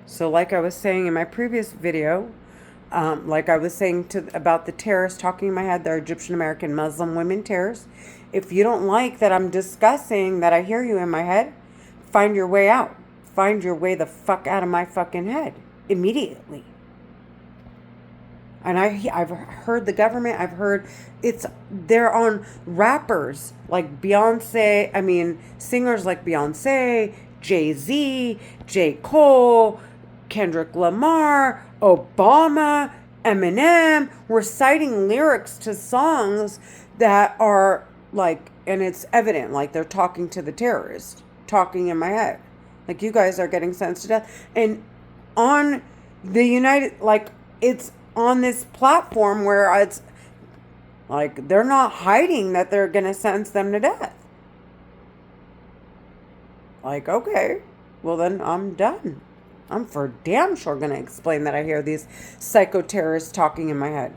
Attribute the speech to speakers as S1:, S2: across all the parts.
S1: So, like I was saying in my previous video, like I was saying about the terrorists talking in my head, they're Egyptian American Muslim women terrorists. If you don't like that I'm discussing that I hear you in my head, find your way out. Find your way the fuck out of my fucking head immediately. And I've heard the government. I've heard they're on rappers like Beyonce. I mean, singers like Beyonce, Jay-Z, J. Cole, Kendrick Lamar, Obama, Eminem, reciting lyrics to songs that are like, and it's evident, like they're talking to the terrorist, talking in my head. Like, you guys are getting sentenced to death. And on the United, like, it's on this platform where it's like they're not hiding that they're going to sentence them to death. Like, okay, well, then I'm done. I'm for damn sure going to explain that I hear these psycho terrorists talking in my head.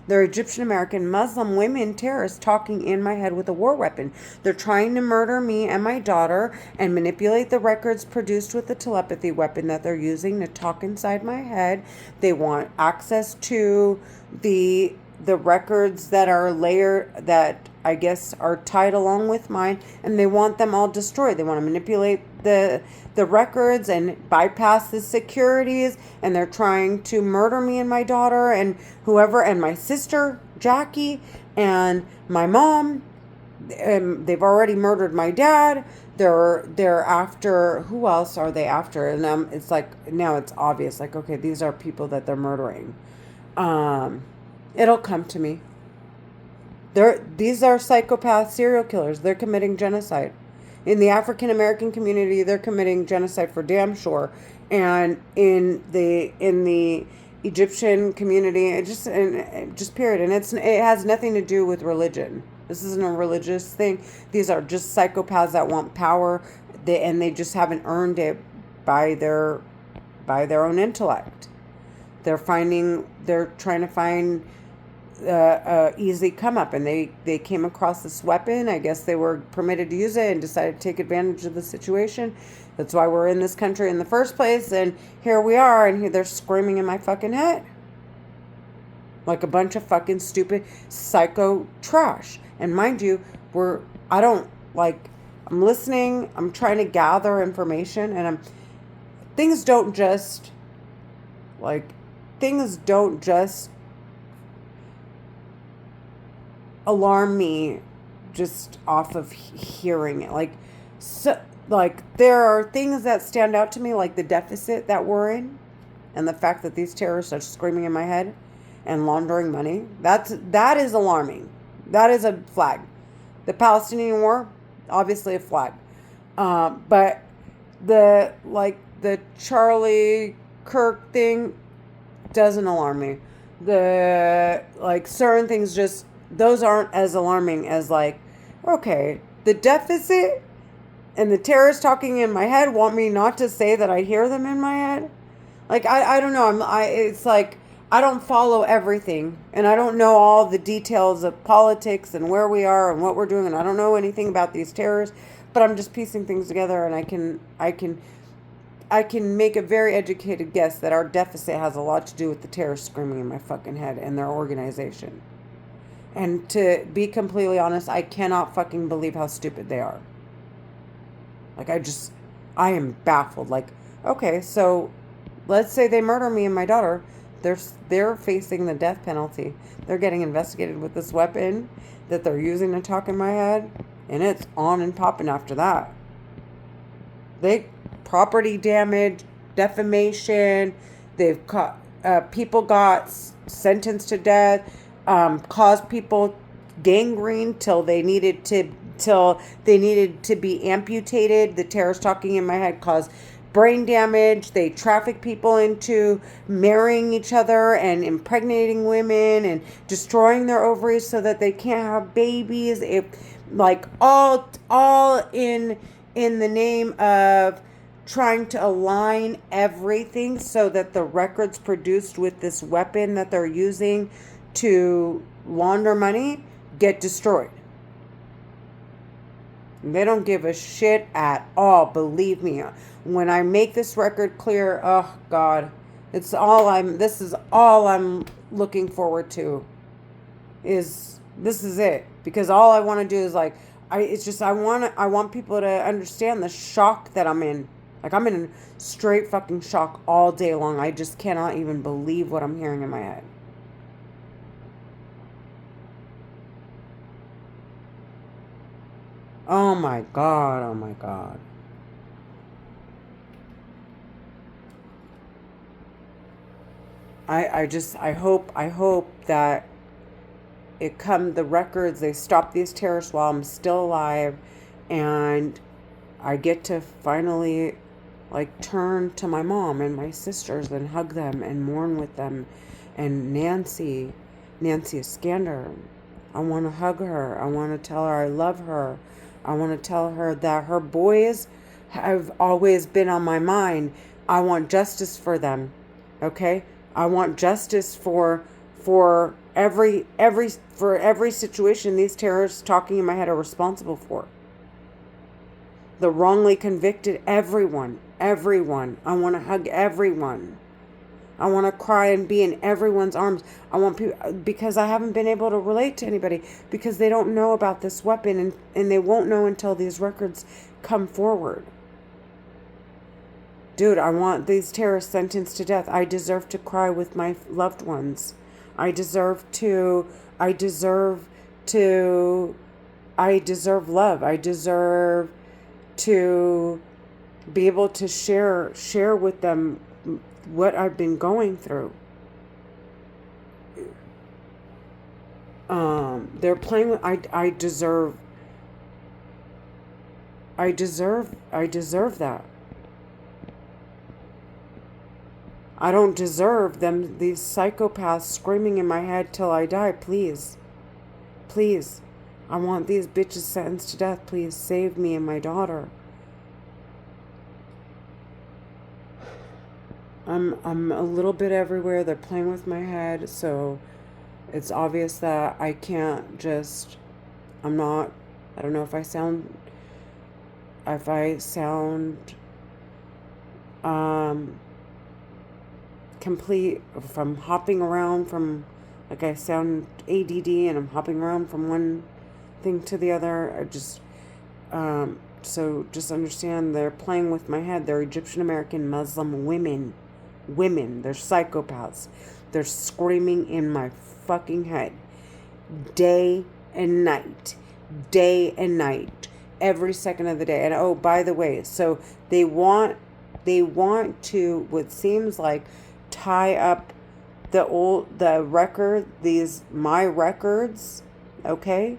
S1: They're Egyptian American Muslim women terrorists talking in my head with a war weapon. They're trying to murder me and my daughter and manipulate the records produced with the telepathy weapon that they're using to talk inside my head. They want access to the records that are layered, that I guess are tied along with mine, and they want them all destroyed. They want to manipulate the records and bypass the securities, and they're trying to murder me and my daughter and whoever, and my sister Jackie and my mom. And they've already murdered my dad. They're after, who else are they after? And it's like now it's obvious, like, okay, these are people that they're murdering. um It'll come to me. These are psychopath serial killers. They're committing genocide. In the African American community, they're committing genocide for damn sure. And in the Egyptian community, just period. And it has nothing to do with religion. This isn't a religious thing. These are just psychopaths that want power. And they just haven't earned it by their own intellect. They're trying to find easy come up, and they came across this weapon. I guess they were permitted to use it and decided to take advantage of the situation. That's why we're in this country in the first place, and here we are, and here they're screaming in my fucking head like a bunch of fucking stupid psycho trash. And mind you, I don't like, I'm listening, I'm trying to gather information, and things don't just like things don't just alarm me just off of hearing it. Like, so, like, there are things that stand out to me, like the deficit that we're in, and the fact that these terrorists are screaming in my head and laundering money. That is alarming. That is a flag. The Palestinian war, obviously a flag. But the Charlie Kirk thing doesn't alarm me. The like certain things, just those aren't as alarming as, like, okay, the deficit and the terrorists talking in my head want me not to say that I hear them in my head. Like, I don't know. It's like I don't follow everything, and I don't know all the details of politics and where we are and what we're doing, and I don't know anything about these terrorists, but I'm just piecing things together, and I can make a very educated guess that our deficit has a lot to do with the terrorists screaming in my fucking head and their organization. And to be completely honest, I cannot fucking believe how stupid they are. Like, I am baffled. Like, okay, so let's say they murder me and my daughter. They're facing the death penalty. They're getting investigated with this weapon that they're using to talk in my head, and it's on and popping after that. They property damage, defamation. They've caught people got sentenced to death. Caused people gangrene till they needed to be amputated. The terrorists talking in my head caused brain damage. They traffic people into marrying each other and impregnating women and destroying their ovaries so that they can't have babies. Like, all in the name of trying to align everything so that the records produced with this weapon that they're using to launder money get destroyed. They don't give a shit at all, believe me. When I make this record clear, oh God, this is all I'm looking forward to. This is it. Because all I want to do is like, I want people to understand the shock that I'm in. Like, I'm in straight fucking shock all day long. I just cannot even believe what I'm hearing in my head. Oh my God, oh my God. I hope that the records, they stop these terrorists while I'm still alive, and I get to finally like turn to my mom and my sisters and hug them and mourn with them, and Nancy Iskander. I want to hug her. I want to tell her I love her. I want to tell her that her boys have always been on my mind. I want justice for them. Okay? I want justice for every situation these terrorists talking in my head are responsible for. The wrongly convicted, everyone. I want to hug everyone. I want to cry and be in everyone's arms. I want people, because I haven't been able to relate to anybody because they don't know about this weapon, and they won't know until these records come forward. Dude, I want these terrorists sentenced to death. I deserve to cry with my loved ones. I deserve to, I deserve love. I deserve to be able to share with them what I've been going through. They're playing with, I deserve that. I don't deserve these psychopaths screaming in my head till I die. Please. Please. I want these bitches sentenced to death. Please save me and my daughter. I'm a little bit everywhere. They're playing with my head, so it's obvious that I can't just, I don't know if I sound complete, from hopping around from, like, I sound ADD and I'm hopping around from one thing to the other. So just understand, they're playing with my head. They're Egyptian American Muslim women. They're psychopaths. They're screaming in my fucking head day and night, every second of the day. And oh, by the way, so they want to, what seems like, tie up my records, okay,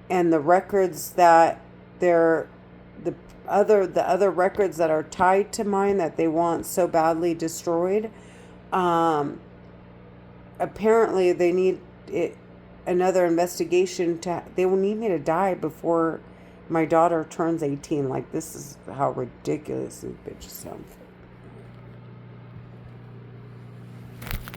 S1: and the records that they're the other records that are tied to mine that they want so badly destroyed. Apparently they need another investigation. They will need me to die before my daughter turns 18. Like, this is how ridiculous these bitches sound.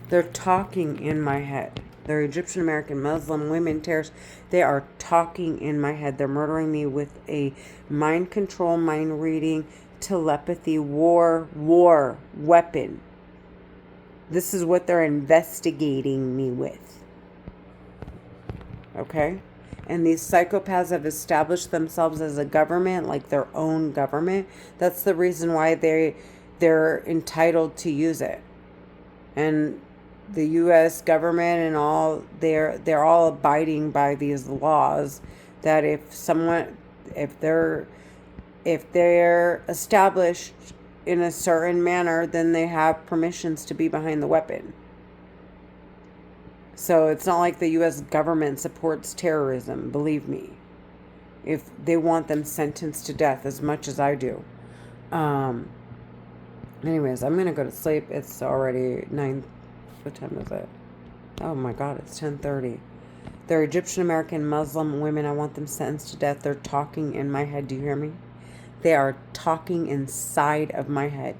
S1: They're talking in my head. They're Egyptian American Muslim women terrorists. They are talking in my head. They're murdering me with a mind control, mind reading, telepathy, war weapon. This is what they're investigating me with. Okay? And these psychopaths have established themselves as a government, like their own government. That's the reason why they're entitled to use it. And the U.S. government and all, they're all abiding by these laws that if they're established in a certain manner, then they have permissions to be behind the weapon. So it's not like the U.S. government supports terrorism, believe me. If they want them sentenced to death as much as I do. Anyways, I'm going to go to sleep. It's already 9. What time is it? Oh my God, it's 10:30. They're Egyptian American Muslim women. I want them sentenced to death. They're talking in my head. Do you hear me? They are talking inside of my head.